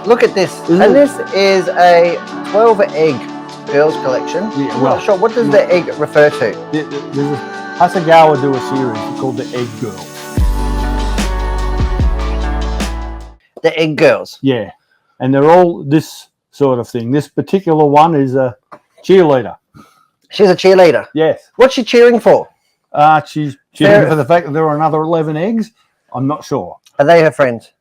Look at this. This is a 12-egg girls collection. Yeah, I'm not sure. What does the egg refer to? Hasegawa do a series called the Egg Girls. The Egg Girls. Yeah, and they're all this sort of thing. This particular one is a cheerleader. She's a cheerleader. Yes. What's she cheering for? She's cheering for the fact that there are another 11 eggs. I'm not sure. Are they her friends?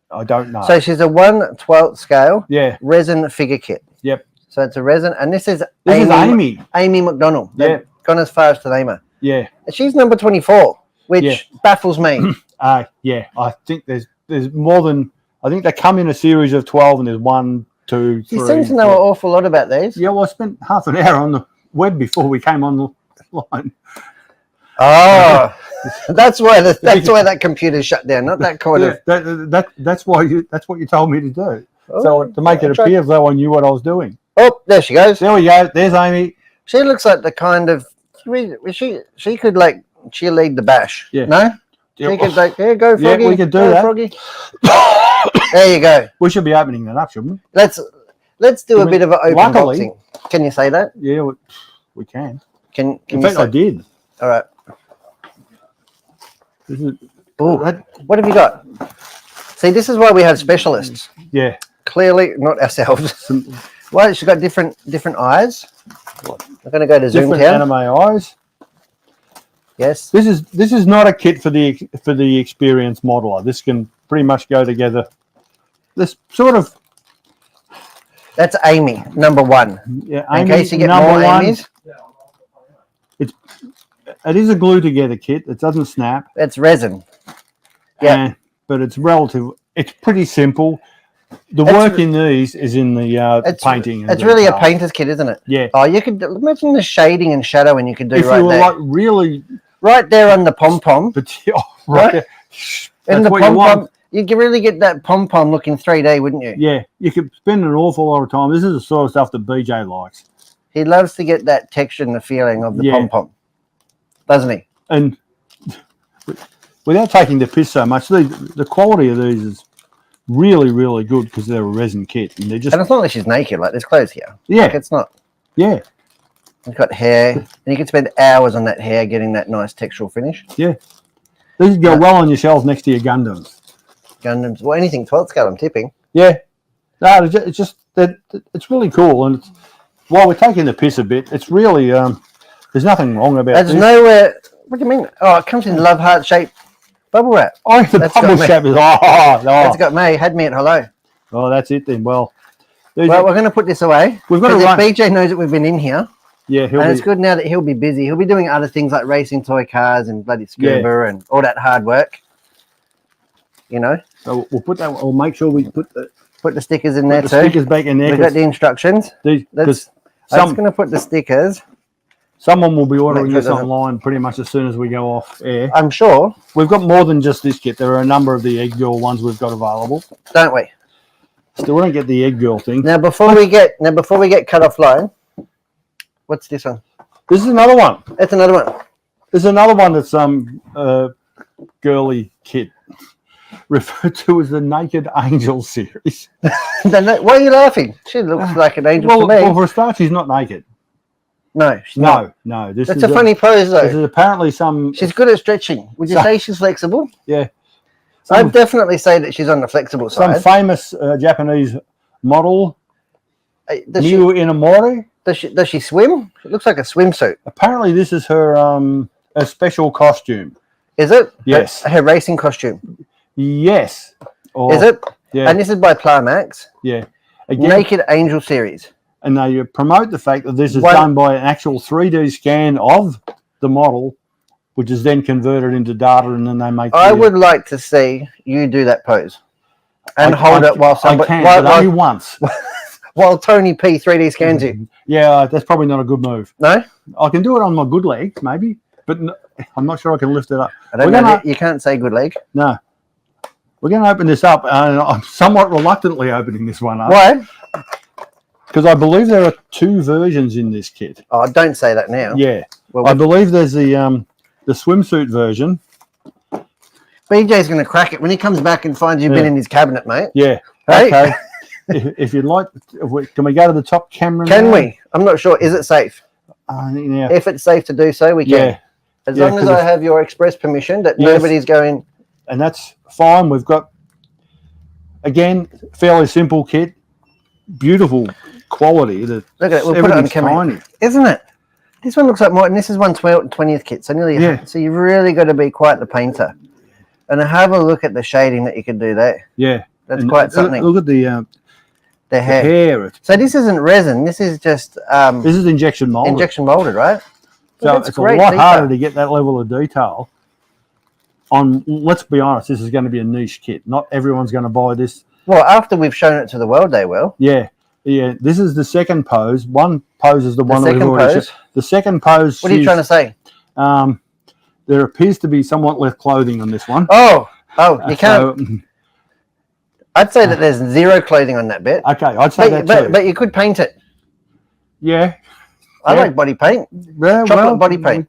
I don't know. So she's a 1/12 scale. Yeah. Resin figure kit. Yep. So it's a resin, and this is Amy. Amy McDonnell. Yeah. Gone as far as to name her. Yeah. And she's number 24, which baffles me. Yeah. I think there's more than. I think they come in a series of 12, and there's 1, 2, 3. You seem to know an awful lot about these. Yeah. Well, I spent half an hour on the web before we came on the line. Oh, that's why that computer's shut down. Not that kind of. That's what you told me to do. Oh, so to make it appear as though I knew what I was doing. Oh, there she goes. There we go. There's Amy. She looks like the kind of she could like cheerlead the bash. Yeah. No. She could like go Froggy. Yeah, we could do that. Froggy. There you go. We should be opening that up, shouldn't we? Let's do a bit of an open boxing. Can you say that? Yeah, we can. In fact, I did. All right. What have you got? See, this is why we have specialists. Yeah. Clearly not ourselves. Well, she's got different eyes. I'm going to go to Zoom different Town. anime eyes. Yes. This is not a kit for the experienced modeler. This can pretty much go together. This sort of. That's Amy, number 1. Yeah, in case you get more Amy's. It is a glue together kit. It doesn't snap. It's resin. Yeah. But it's relative. It's pretty simple. The work in these is in the painting. It's really a painter's kit, isn't it? Yeah. Oh, you could imagine the shading and shadowing you could do if right you were there. Like really. Right there on the pom-pom. Right. In the pom-pom. You could really get that pom-pom looking 3D, wouldn't you? Yeah. You could spend an awful lot of time. This is the sort of stuff that BJ likes. He loves to get that texture and the feeling of the pom-pom. Doesn't he? And without taking the piss so much, the quality of these is really, really good because they're a resin kit. And they're just. And it's not like she's naked, like there's clothes here. Yeah. Like it's not. Yeah. You've got hair, and you can spend hours on that hair getting that nice textural finish. Yeah. These go well on your shelves next to your Gundams. Gundams, well, anything 12 scale, I'm tipping. Yeah. No, it's just that it's really cool. And while we're taking the piss a bit, it's really, there's nothing wrong about it. There's nowhere, what do you mean? Oh, it comes in love heart shaped bubble wrap. Oh, the bubble wrap is, That's got me, had me at hello. Oh, that's it then. Well, we're going to put this away. We've got to run. BJ knows that we've been in here. Yeah, it's good now that he'll be busy. He'll be doing other things like racing toy cars and bloody scuba and all that hard work. You know. So we'll put that. We'll make sure we put the stickers in there too. Stickers back in there. We've got the instructions. I'm just going to put the stickers. Someone will be ordering this online pretty much as soon as we go off air. I'm sure. We've got more than just this kit. There are a number of the Egg Girl ones we've got available. Don't we? Still don't get the Egg Girl thing. Now before we get cut offline, what's this one? This is another one. It's another one. There's another one that's girly kit referred to as the Naked Angel series. Why are you laughing? She looks like an angel to me. Well, for a start, she's not naked. No, she's not. No. That's a funny pose, though. This is apparently some. She's good at stretching. Would you say she's flexible? Yeah. I'd definitely say that she's on the flexible side. Some famous Japanese model, Miyu Inamori. Does she swim? It looks like a swimsuit. Apparently, this is her a special costume. Is it? Yes. Her racing costume. Yes. Is it? Yeah. And this is by Plamax. Yeah. Again, Naked Angel series. And they promote the fact that this is done by an actual 3D scan of the model, which is then converted into data, and then they make. I would like to see you do that pose and hold it while somebody. But only once. While Tony P 3D scans you. Yeah, that's probably not a good move. No? I can do it on my good leg, maybe, but I'm not sure I can lift it up. I don't know. You can't say good leg. No. We're going to open this up, and I'm somewhat reluctantly opening this one up. Why? Because I believe there are 2 versions in this kit. Oh, don't say that now. Yeah. Well, I believe there's the swimsuit version. BJ's going to crack it when he comes back and finds you've been in his cabinet, mate. Yeah. Hey? Okay. if you'd like, can we go to the top camera? Can now? we? I'm not sure. Is it safe? Yeah. If it's safe to do so, we can. Yeah. As Yeah, long as 'cause I have your express permission that Yes. nobody's going. And that's fine. We've got, again, fairly simple kit, beautiful quality. Look at it. We'll put it on camera. Tiny. Isn't it? This one looks like more, and this is 1/20th kit. So nearly. Yeah. So you've really got to be quite the painter, and have a look at the shading that you can do there. Yeah, That's and quite something. Look at the hair. hair. So this isn't resin. This is just This is injection molded. injection molded, right? So That's it's a great lot detail. harder to get that level of detail. Let's be honest, this is going to be a niche kit. Not everyone's going to buy this. Well, after we've shown it to the world, they will. Yeah. This is the second pose. One pose is the one that we've second already pose? shown. The second pose. What are you trying to say? There appears to be somewhat less clothing on this one. Oh, you can't. So, I'd say that there's zero clothing on that bit. okay, I'd say that too. But you could paint it. Yeah. I Yeah. like body paint. Yeah, Chocolate body paint.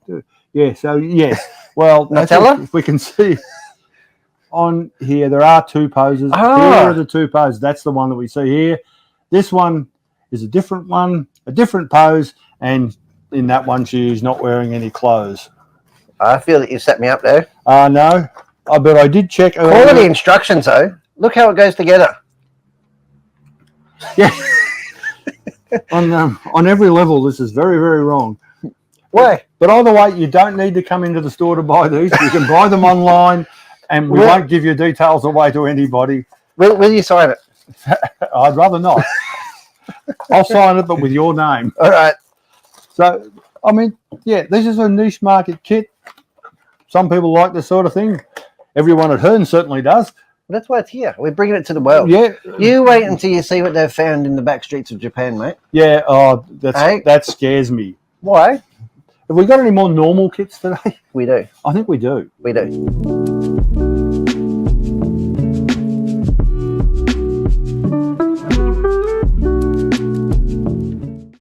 Yeah, so yes. Well, Nutella? if we can see on here, there are two poses. Ah. Here are the two poses. That's the one that we see here. This one is a different one, a different pose, and in that one, she's not wearing any clothes. I feel that you set me up there. No, but I did check. Quality instructions, though. Look how it goes together. Yeah. On every level, this is very, very wrong. Why? But either way, you don't need to come into the store to buy these. You can buy them online, and we won't give your details away to anybody. Will you sign it? I'd rather not. I'll sign it, but with your name. All right. So, I mean, yeah, this is a niche market kit. Some people like this sort of thing. Everyone at Hearns certainly does. That's why it's here. We're bringing it to the world. Yeah. You wait until you see what they've found in the back streets of Japan, mate. Yeah. Oh, Hey? that scares me. Why? Have we got any more normal kits today? We do. I think we do. We do.